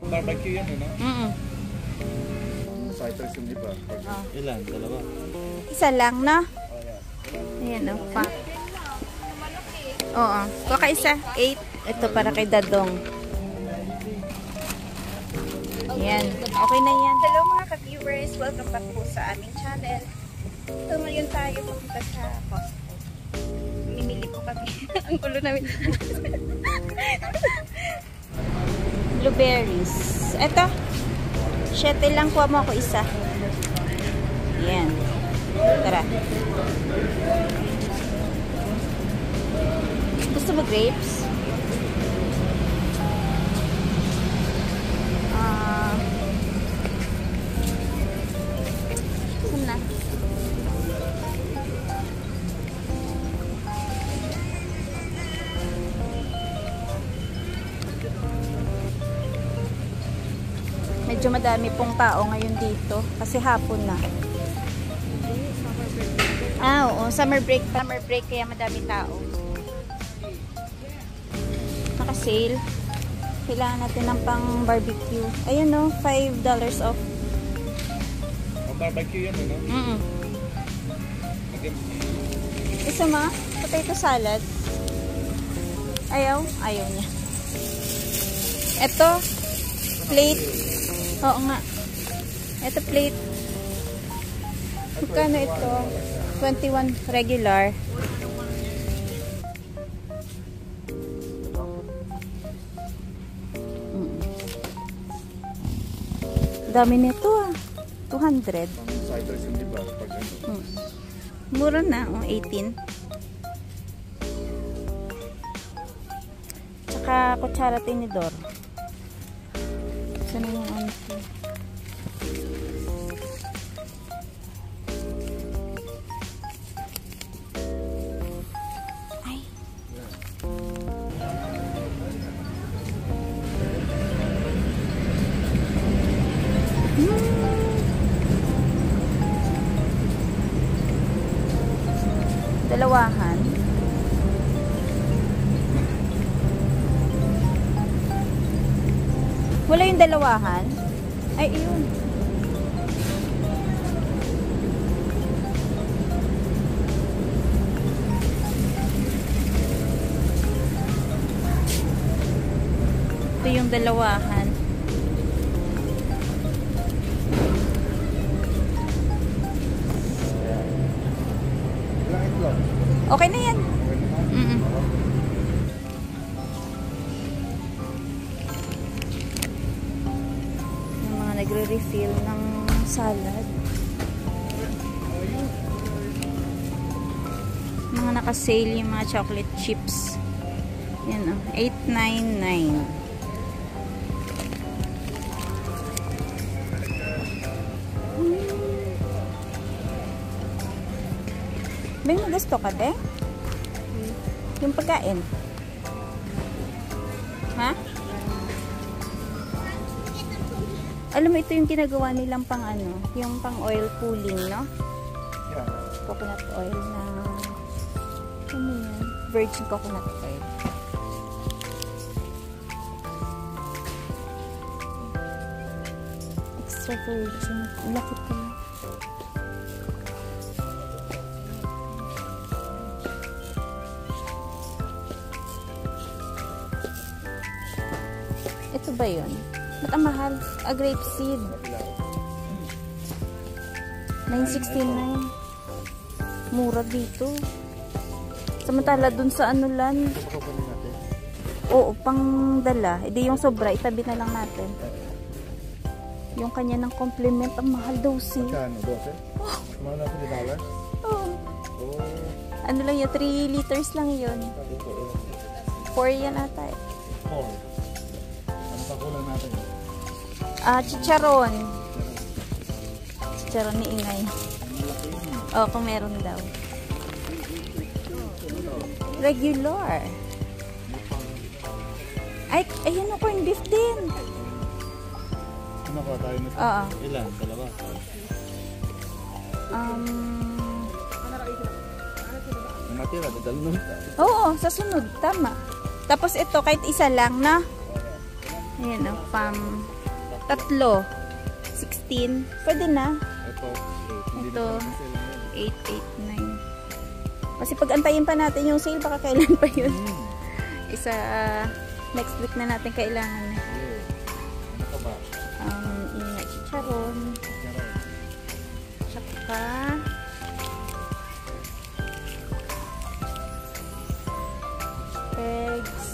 Barbecue yan, ano? Fighters yung iba. Ilan? Dalawa? Isa lang, no? Ayan, o. Oo. Kakaisa. 8. Ito para kay Dadong. Ayan. Okay na yan. Hello mga ka-viewers. Welcome back po sa aming channel. So, ngayon tayo pupunta sa Costco. Mimili po kami. Ang ulo namin. Blueberries. Ito. 7 lang. Kuha mo ako isa. Ayan. Tara. Gusto mo grapes? Saan na? Medyo madami pong tao ngayon dito kasi hapon na. Oo, summer break kaya madami tao. Naka-sale. Kailangan natin ng pang barbecue. Ayun no, $5 off. Ang barbecue yan, ano? Isa ma, potato salad. Ayaw niya. Ito, plate. Oo nga. Ito plate. Magkano ito? 21 regular. Dami nito ah. 200. Fighters yung iba. Mura na. 18. Tsaka kutsara tinidor. Saan yung ano ito? Ay. Dalawahan. Wala yung dalawahan? Ay, yun. Ito yung dalawahan. Okay na yan. Yung mga nagre-refill ng salad. Mga naka-sale yung mga chocolate chips. Yan o. $8.99. May gusto ka, de? Yung pagkain. Ha? Alam mo, ito yung ginagawa nilang pang ano, yung pang oil pulling, no? Yeah. Coconut oil na, ano yan? Virgin coconut oil. Extra virgin. Lakit ko na. Ito ba yun? Ba't ang mahal? Grape seed. $9.69. Mura dito. Samantala dun sa ano lang. Oo, pang dala. Hindi yung sobra. Itabi na lang natin. Yung kanya ng compliment. Ang mahal daw siya. Magkano? 12? Oh. Mahal natin $1? Oo. Oh. Ano lang yun? 3 liters lang yun. 4 yan ata eh. 4. Ano pa kulang natin? Chicharon. Chicharon ni Ingay. Oo, kung meron daw. Regular. Ay, ayun ako yung beef din. Ano ka tayo na? Oo. Ilan? Dalawa? Matira, dadalo na. Oo, sa sunod. Tama. Tapos ito, kahit isa lang na. Ayan o, Tatlo. 16. Pwede na. Ito. Hindi Ito. naman kasi lang yan. 8, 8, 9. Kasi pag antayin pa natin yung sale, baka kailan pa yun. Isa, next week na natin kailangan. Yeah. Ano ka ba? Chicharon. Charon. Tsaka, eggs.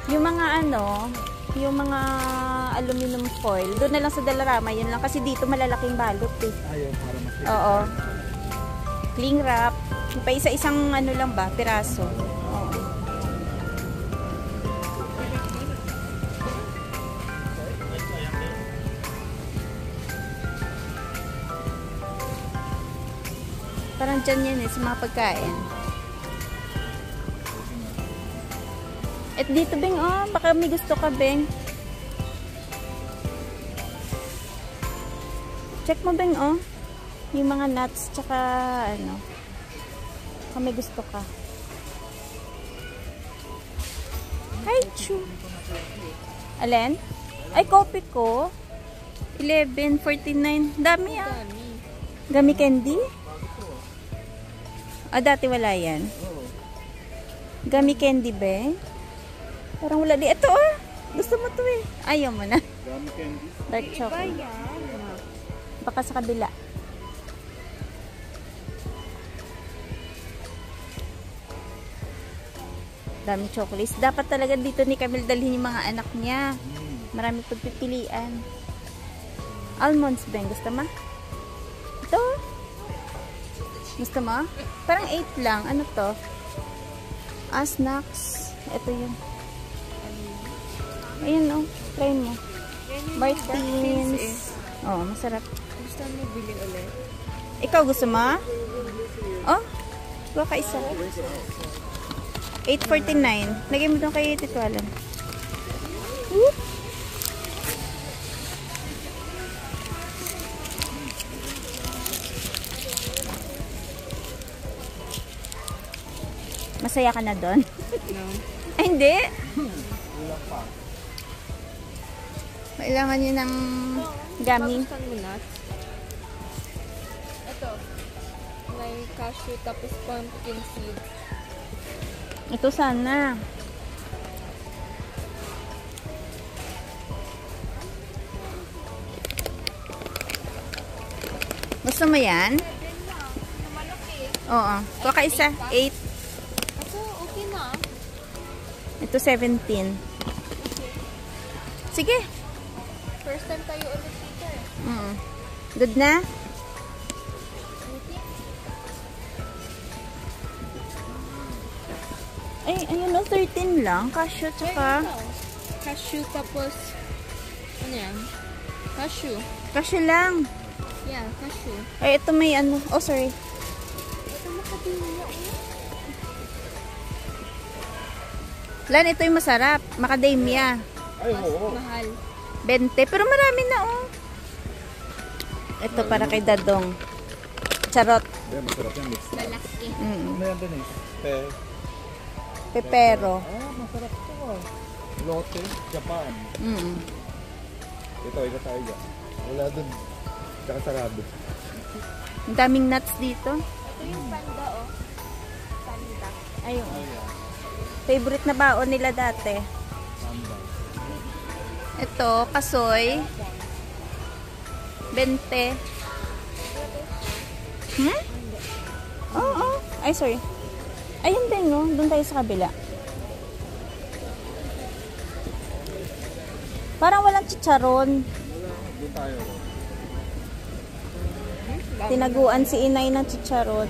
Yung mga yung mga aluminum foil, doon na lang sa Dalarama, yun lang. Kasi dito malalaking balot eh. Ayun, para mas Oo. Cling wrap. Pa isa-isang lang ba, piraso. Oo. Parang dyan yan sa mga pagkain. At dito, Beng, baka may gusto ka, Beng. Check mo, Beng, yung mga nuts, tsaka, baka may gusto ka. Hi, Chu. Alin? Ay, coffee ko. 11.49. Dami, Gummy candy? Dati wala yan. Gummy candy, Beng. Parang wala di. Ito, gusto mo to eh. Ayaw mo na. Gummy candy. Dark chocolate. Baka sa kabila. Daming chocolates. Dapat talaga dito ni Camille dalhin yung mga anak niya. Marami pagpipilian. Almonds, Ben. Gusto mo? Ito. Gusto mo? Parang 8 lang. Ano to? Snacks. Ito yun. Ayan, try mo. Martins. Masarap. Gusto mo bilhin ulit? Ikaw gusto mo? Kuha ka isa. 8.49. Lagay mo doon kay Tito Alan. Masaya ka na doon? No. Ay, hindi. Kailangan nyo ng gummy. Gusto mo nuts? Ito. May cashew tapos pumpkin seed. Ito sana. Gusto mo yan? Oo. Kuha ka isa. 8. Ito, okay na. Ito 17. Sige. First time tayo ulit dito eh. Good na? Ay, ayun 13 lang. Cashew tsaka... Cashew tapos... Ano yan? Cashew. Cashew lang. Yeah, cashew. Ay, ito may sorry. Ito makadilya. Lan, ito yung masarap. Macadamia. Ay, oo. Mahal. 20. Pero marami na, Ito para kay Dadong. Charot. Masarap yan. Mix. Malaki. Ano yan din eh? Pepero. Masarap ito Lotte, Japan. Ito tayo dyan. Wala dun. Tsaka sarado. Ang daming nuts dito. Ito yung panda, Panda. Ayun. Favorite na baon nila dati. Samba. Ito, kasoy. 20. Oo. Ay, sorry. Ayun din, Doon tayo sa kabila. Parang walang chicharon. Doon tayo. Tinaguan si inay ng chicharon.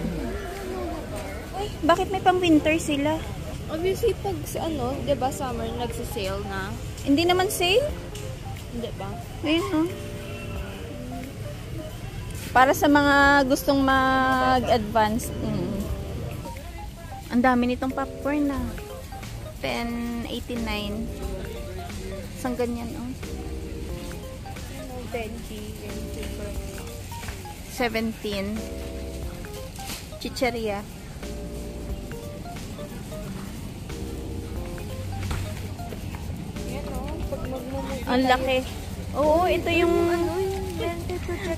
Ay, bakit may pang winter sila? Obviously, pag diba summer, nagsisale na. Hindi naman sale? Hindi ba? Ayun, Para sa mga gustong mag-advance. Ang dami nitong popcorn na. 10.89. Isang ganyan, Veggie and super. 17. Chicheria. Yan, pag Ang laki. Oo, ito yung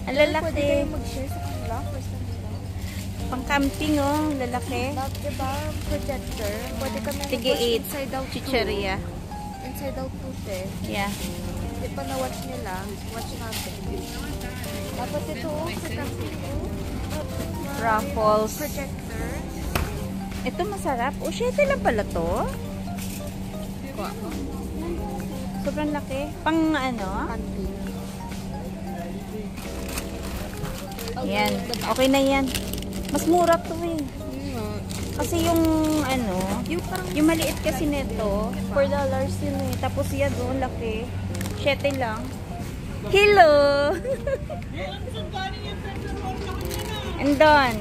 ang lalaki. Pwede kayo mag-share sa kanila. First time nila. Pang camping, oh. Lalaki. Tapos diba, projector. Pwede kami Tige mag-watch 8. Inside Out 2. Chicheria. Inside Out 2, eh. Yeah. Di pa na-watch nila. Watch natin. Tapos ito, sa camping ko. Raffles. Projector. Ito masarap. Oh, 7 lang pala to. Sobrang laki. Pang ano? Camping. Yan. Okay na yan. Mas mura to eh. Kasi yung ano, yung maliit kasi nito, $4 yun eh. Tapos yan doon, laki. 7 lang. Hello! And doon.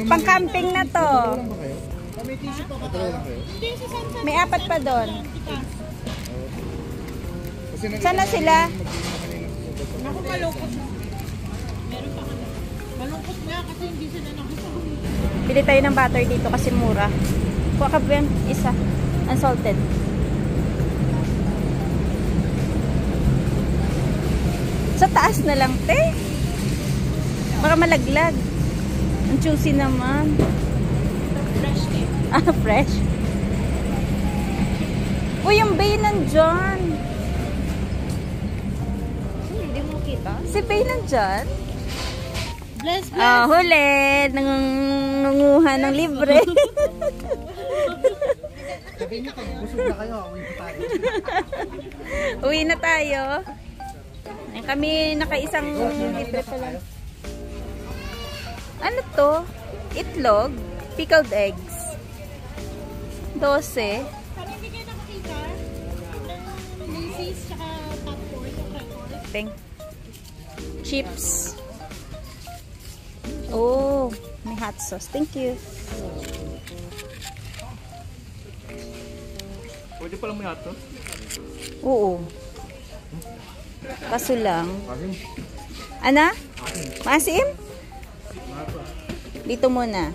Pang camping na to. Ano ba kayo? Patro lang kayo? May 4 pa doon. Kasi Saan na sila? Naku, malungkot. Meron pa kami. Malungkot nga kasi hindi sila nakasama. Bili tayo ng butter dito kasi mura. Kuha ka ba isa? Unsalted. Sa taas na lang, te. Baka malaglag. Ang juicy naman. Fresh eh. Ah, fresh. Uy, yung bay nandyan. Hindi mo kita? Si bay nandyan. Bless, bless. Ah, huli. Nangunguha ng libre. Sabi niyo kayo, busog na kayo. Uwi na tayo. Ay, kami nakaisang libre pa lang. Ano to? Itlog? Pickled eggs. 12. Parang hindi kayo nakakita ng Macy's tsaka popcorn yung crackers. Teng. Chips. Oh, may hot sauce. Thank you. Pwede palang may ato. Oo. Kaso lang. Kasi, Ana? Maasim? Dito muna.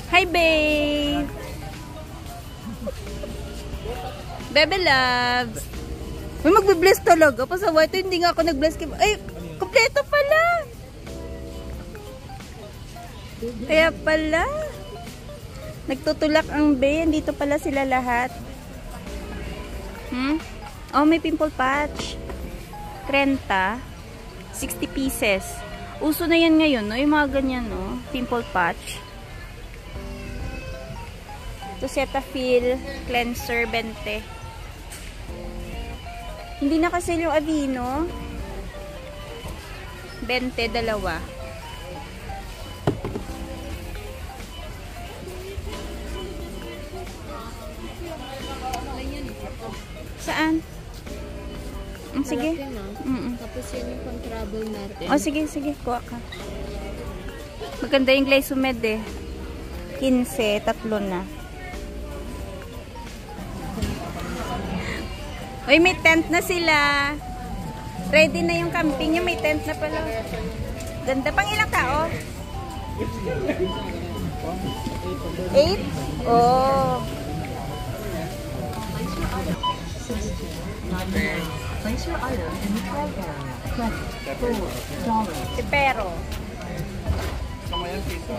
Hi, babe! Bebe loves! May magbe-bless talaga. Pasawa ito, hindi nga ako nag-bless. Ay, kompleto pala! Kaya pala. Nagtutulak ang babe. Dito pala sila lahat. Oh, may pimple patch. 30. 60 pieces. Uso na yan ngayon, no? Yung mga ganyan, no? Pimple patch. Ito, Cetaphil Cleanser 20. Hindi na kasi yung Aveeno. 20, dalawa. Saan? Sige. Tapos yun yung pang-travel natin. Oh, sige, sige. Kuha ka. Maganda yung Glysomed eh. 15, tatlo na. Uy, may tent na sila. Ready na yung camping nyo. May tent na pala. Ganda. Pang ilang tao? 8? Oh. Place your item in the tray area. Press $4. Si Pero. Saan kaya, tita?